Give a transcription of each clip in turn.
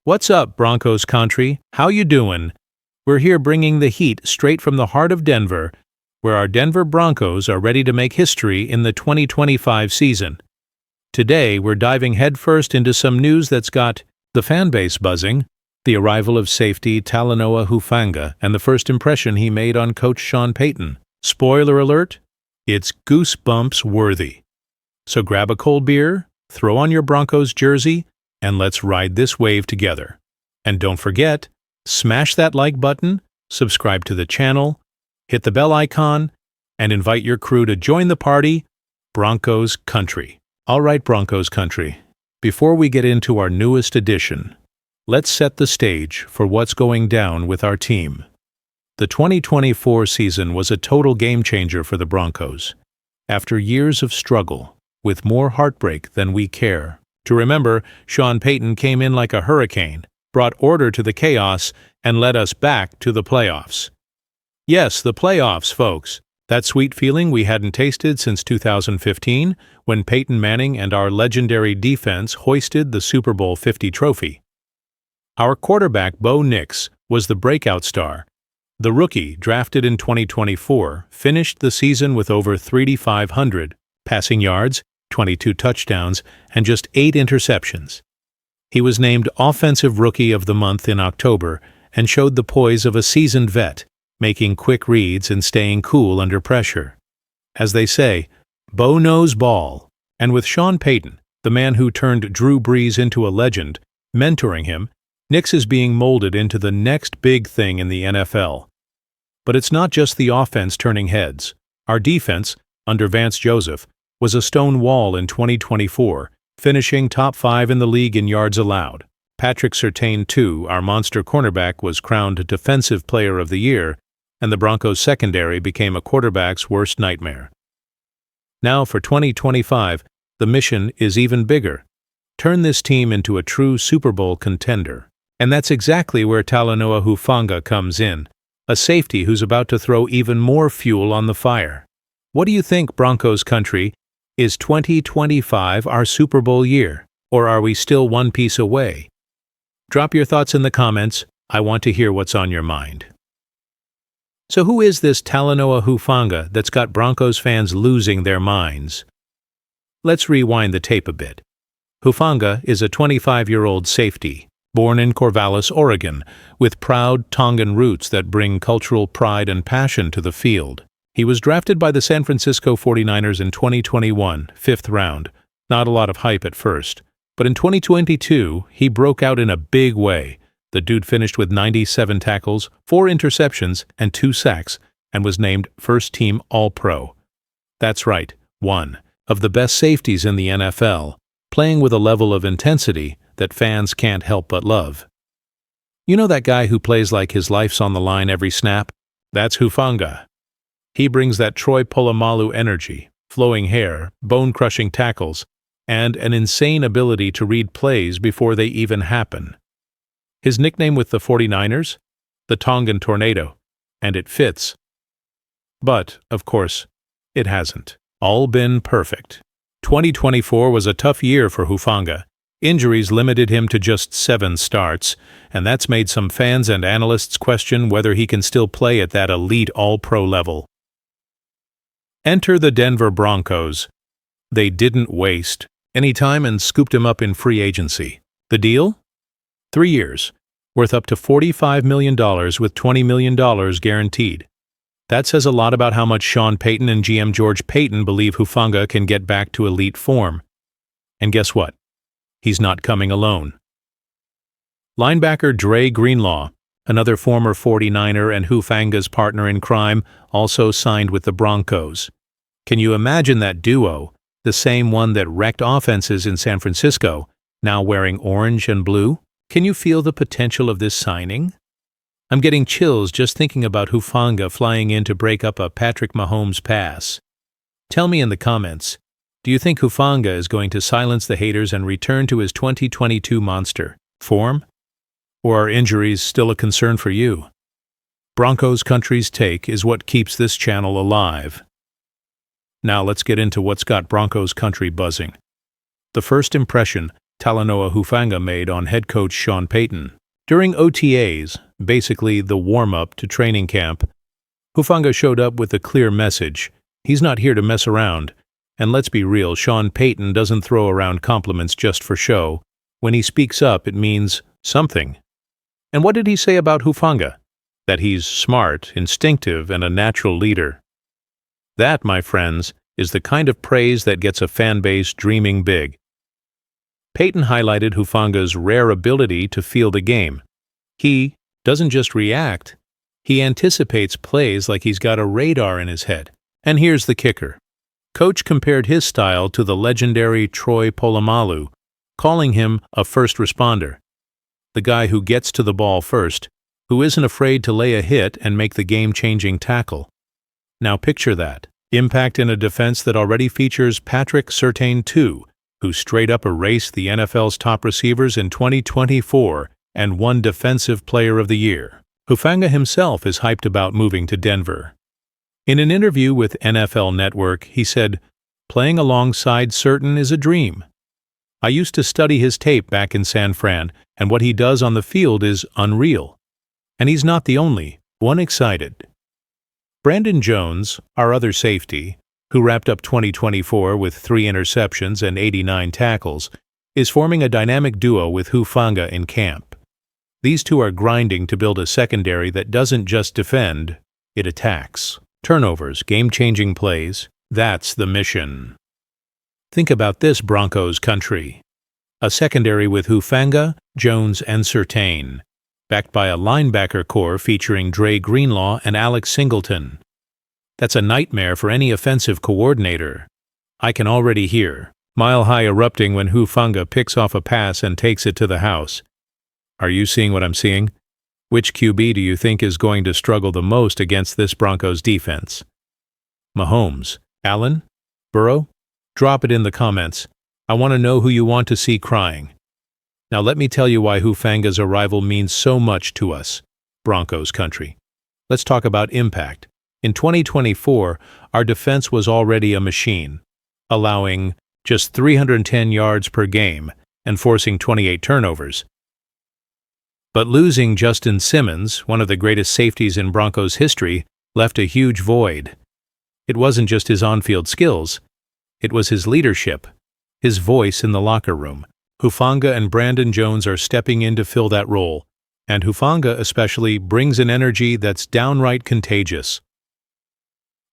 What's up, Broncos country? How you doing? We're here bringing the heat straight from the heart of Denver, where our Denver Broncos are ready to make history in the 2025 season. Today, we're diving headfirst into some news that's got the fan base buzzing, the arrival of safety Talanoa Hufanga, and the first impression he made on Coach Sean Payton. Spoiler alert, it's goosebumps worthy. So grab a cold beer, throw on your Broncos jersey, and let's ride this wave together. And don't forget, smash that like button, subscribe to the channel, hit the bell icon, and invite your crew to join the party, Broncos Country. All right, Broncos Country, before we get into our newest edition, let's set the stage for what's going down with our team. The 2024 season was a total game-changer for the Broncos. After years of struggle, with more heartbreak than we care. To remember, Sean Payton came in like a hurricane, brought order to the chaos, and led us back to the playoffs. Yes, the playoffs, folks. That sweet feeling we hadn't tasted since 2015, when Peyton Manning and our legendary defense hoisted the Super Bowl 50 trophy. Our quarterback, Bo Nix, was the breakout star. The rookie, drafted in 2024, finished the season with over 3,500 passing yards, 22 touchdowns, and just 8 interceptions. He was named Offensive Rookie of the Month in October and showed the poise of a seasoned vet, making quick reads and staying cool under pressure. As they say, Bo knows ball, and with Sean Payton, the man who turned Drew Brees into a legend, mentoring him, Nix is being molded into the next big thing in the NFL. But it's not just the offense turning heads. Our defense, under Vance Joseph, was a stone wall in 2024, finishing top 5 in the league in yards allowed. Patrick Surtain, too, our monster cornerback, was crowned Defensive Player of the Year, and the Broncos' secondary became a quarterback's worst nightmare. Now, for 2025, the mission is even bigger. Turn this team into a true Super Bowl contender. And that's exactly where Talanoa Hufanga comes in, a safety who's about to throw even more fuel on the fire. What do you think, Broncos country? Is 2025 our Super Bowl year, or are we still one piece away? Drop your thoughts in the comments. I want to hear what's on your mind. So who is this Talanoa Hufanga that's got Broncos fans losing their minds? Let's rewind the tape a bit. Hufanga is a 25-year-old safety, born in Corvallis, Oregon, with proud Tongan roots that bring cultural pride and passion to the field. He was drafted by the San Francisco 49ers in 2021, 5th round. Not a lot of hype at first. But in 2022, he broke out in a big way. The dude finished with 97 tackles, 4 interceptions, and 2 sacks, and was named first-team All-Pro. That's right, one of the best safeties in the NFL, playing with a level of intensity that fans can't help but love. You know that guy who plays like his life's on the line every snap? That's Hufanga. He brings that Troy Polamalu energy, flowing hair, bone-crushing tackles, and an insane ability to read plays before they even happen. His nickname with the 49ers? The Tongan Tornado. And it fits. But, of course, it hasn't all been perfect. 2024 was a tough year for Hufanga. Injuries limited him to just 7 starts, and that's made some fans and analysts question whether he can still play at that elite All-Pro level. Enter the Denver Broncos. They didn't waste any time and scooped him up in free agency. The deal? 3 years, worth up to $45 million with $20 million guaranteed. That says a lot about how much Sean Payton and GM George Payton believe Hufanga can get back to elite form. And guess what? He's not coming alone. Linebacker Dre Greenlaw, another former 49er and Hufanga's partner in crime, also signed with the Broncos. Can you imagine that duo, the same one that wrecked offenses in San Francisco, now wearing orange and blue? Can you feel the potential of this signing? I'm getting chills just thinking about Hufanga flying in to break up a Patrick Mahomes pass. Tell me in the comments, do you think Hufanga is going to silence the haters and return to his 2022 monster form? Or are injuries still a concern for you? Broncos Country's take is what keeps this channel alive. Now let's get into what's got Broncos Country buzzing. The first impression Talanoa Hufanga made on head coach Sean Payton. During OTAs, basically the warm-up to training camp, Hufanga showed up with a clear message. He's not here to mess around. And let's be real, Sean Payton doesn't throw around compliments just for show. When he speaks up, it means something. And what did he say about Hufanga? That he's smart, instinctive, and a natural leader. That, my friends, is the kind of praise that gets a fan base dreaming big. Payton highlighted Hufanga's rare ability to feel the game. He doesn't just react, he anticipates plays like he's got a radar in his head. And here's the kicker. Coach compared his style to the legendary Troy Polamalu, calling him a first responder. The guy who gets to the ball first, who isn't afraid to lay a hit and make the game-changing tackle. Now picture that. Impact in a defense that already features Patrick Surtain II, who straight up erased the NFL's top receivers in 2024 and won Defensive Player of the Year. Hufanga himself is hyped about moving to Denver. In an interview with NFL Network, he said, "Playing alongside Surtain is a dream. I used to study his tape back in San Fran, and what he does on the field is unreal. And he's not the only one excited." Brandon Jones, our other safety, who wrapped up 2024 with 3 interceptions and 89 tackles, is forming a dynamic duo with Hufanga in camp. These two are grinding to build a secondary that doesn't just defend, it attacks. Turnovers, game-changing plays, that's the mission. Think about this, Broncos country. A secondary with Hufanga, Jones, and Surtain, backed by a linebacker core featuring Dre Greenlaw and Alex Singleton. That's a nightmare for any offensive coordinator. I can already hear Mile High erupting when Hufanga picks off a pass and takes it to the house. Are you seeing what I'm seeing? Which QB do you think is going to struggle the most against this Broncos defense? Mahomes, Allen, Burrow? Drop it in the comments. I want to know who you want to see crying. Now let me tell you why Hufanga's arrival means so much to us, Broncos country. Let's talk about impact. In 2024, our defense was already a machine, allowing just 310 yards per game and forcing 28 turnovers. But losing Justin Simmons, one of the greatest safeties in Broncos history, left a huge void. It wasn't just his on-field skills, it was his leadership, his voice in the locker room. Hufanga and Brandon Jones are stepping in to fill that role, and Hufanga especially brings an energy that's downright contagious.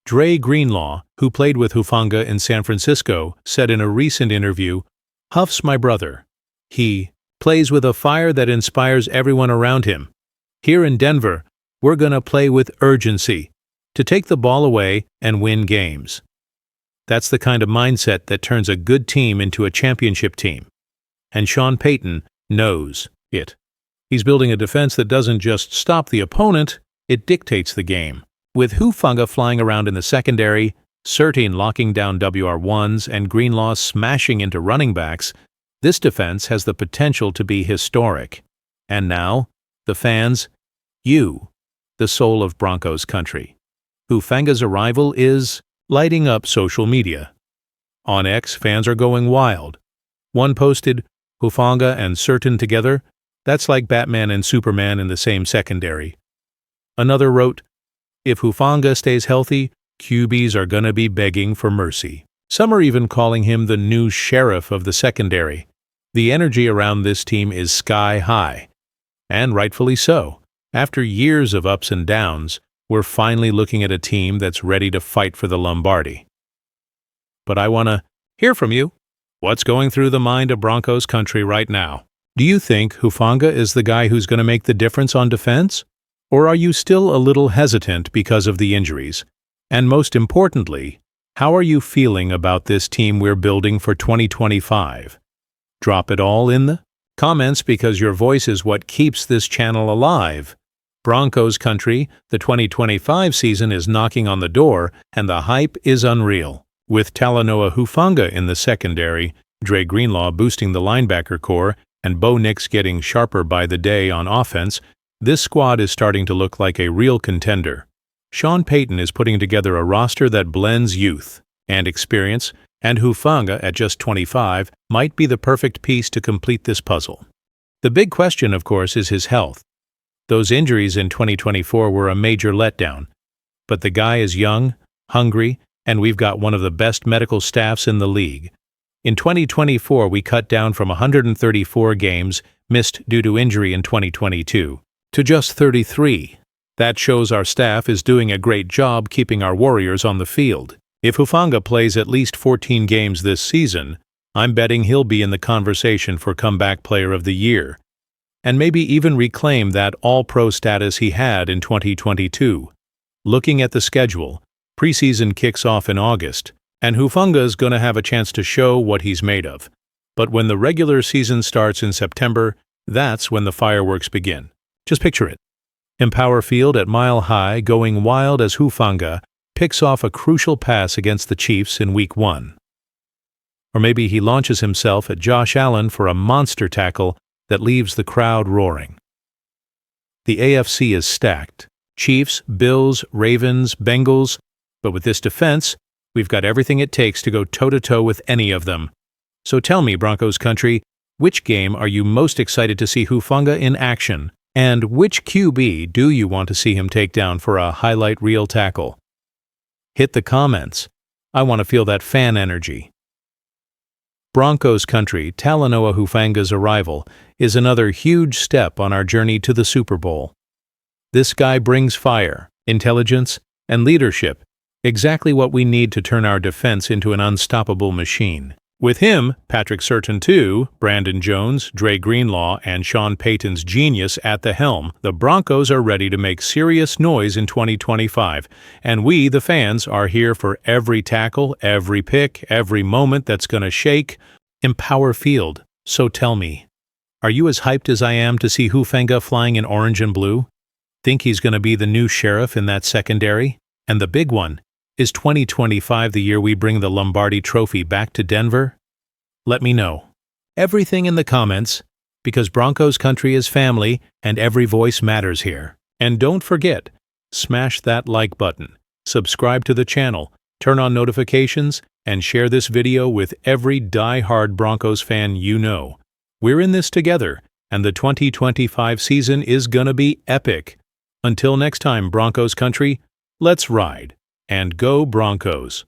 Dre Greenlaw, who played with Hufanga in San Francisco, said in a recent interview, "Huff's my brother. He plays with a fire that inspires everyone around him. Here in Denver, we're gonna play with urgency, to take the ball away and win games." That's the kind of mindset that turns a good team into a championship team. And Sean Payton knows it. He's building a defense that doesn't just stop the opponent, it dictates the game. With Hufanga flying around in the secondary, Surtain locking down WR1s, and Greenlaw smashing into running backs, this defense has the potential to be historic. And now, the fans, you, the soul of Broncos country. Hufanga's arrival is lighting up social media. On X, fans are going wild. One posted, "Hufanga and Surtain together, that's like Batman and Superman in the same secondary." Another wrote, "If Hufanga stays healthy, QBs are gonna be begging for mercy." Some are even calling him the new sheriff of the secondary. The energy around this team is sky high. And rightfully so. After years of ups and downs, we're finally looking at a team that's ready to fight for the Lombardi. But I want to hear from you. What's going through the mind of Broncos country right now? Do you think Hufanga is the guy who's going to make the difference on defense? Or are you still a little hesitant because of the injuries? And most importantly, how are you feeling about this team we're building for 2025? Drop it all in the comments because your voice is what keeps this channel alive. Broncos country, the 2025 season is knocking on the door and the hype is unreal. With Talanoa Hufanga in the secondary, Dre Greenlaw boosting the linebacker core, and Bo Nix getting sharper by the day on offense, this squad is starting to look like a real contender. Sean Payton is putting together a roster that blends youth and experience and Hufanga, at just 25, might be the perfect piece to complete this puzzle. The big question, of course, is his health. Those injuries in 2024 were a major letdown. But the guy is young, hungry, and we've got one of the best medical staffs in the league. In 2024, we cut down from 134 games missed due to injury in 2022 to just 33. That shows our staff is doing a great job keeping our Warriors on the field. If Hufanga plays at least 14 games this season, I'm betting he'll be in the conversation for Comeback Player of the Year, and maybe even reclaim that All-Pro status he had in 2022. Looking at the schedule, preseason kicks off in August, and Hufanga's going to have a chance to show what he's made of. But when the regular season starts in September, that's when the fireworks begin. Just picture it. Empower Field at Mile High going wild as Hufanga picks off a crucial pass against the Chiefs in Week 1. Or maybe he launches himself at Josh Allen for a monster tackle that leaves the crowd roaring. The AFC is stacked. Chiefs, Bills, Ravens, Bengals. But with this defense, we've got everything it takes to go toe-to-toe with any of them. So tell me, Broncos country, which game are you most excited to see Hufanga in action? And which QB do you want to see him take down for a highlight reel tackle? Hit the comments. I want to feel that fan energy. Broncos country, Talanoa Hufanga's arrival is another huge step on our journey to the Super Bowl. This guy brings fire, intelligence, and leadership, exactly what we need to turn our defense into an unstoppable machine. With him, Patrick Surtain II, Brandon Jones, Dre Greenlaw, and Sean Payton's genius at the helm, the Broncos are ready to make serious noise in 2025, and we, the fans, are here for every tackle, every pick, every moment that's going to shake Empower Field. So tell me, are you as hyped as I am to see Hufanga flying in orange and blue? Think he's going to be the new sheriff in that secondary? And the big one, is 2025 the year we bring the Lombardi Trophy back to Denver? Let me know. Everything in the comments, because Broncos country is family and every voice matters here. And don't forget, smash that like button, subscribe to the channel, turn on notifications, and share this video with every die-hard Broncos fan you know. We're in this together, and the 2025 season is gonna be epic. Until next time, Broncos country, let's ride. And go Broncos!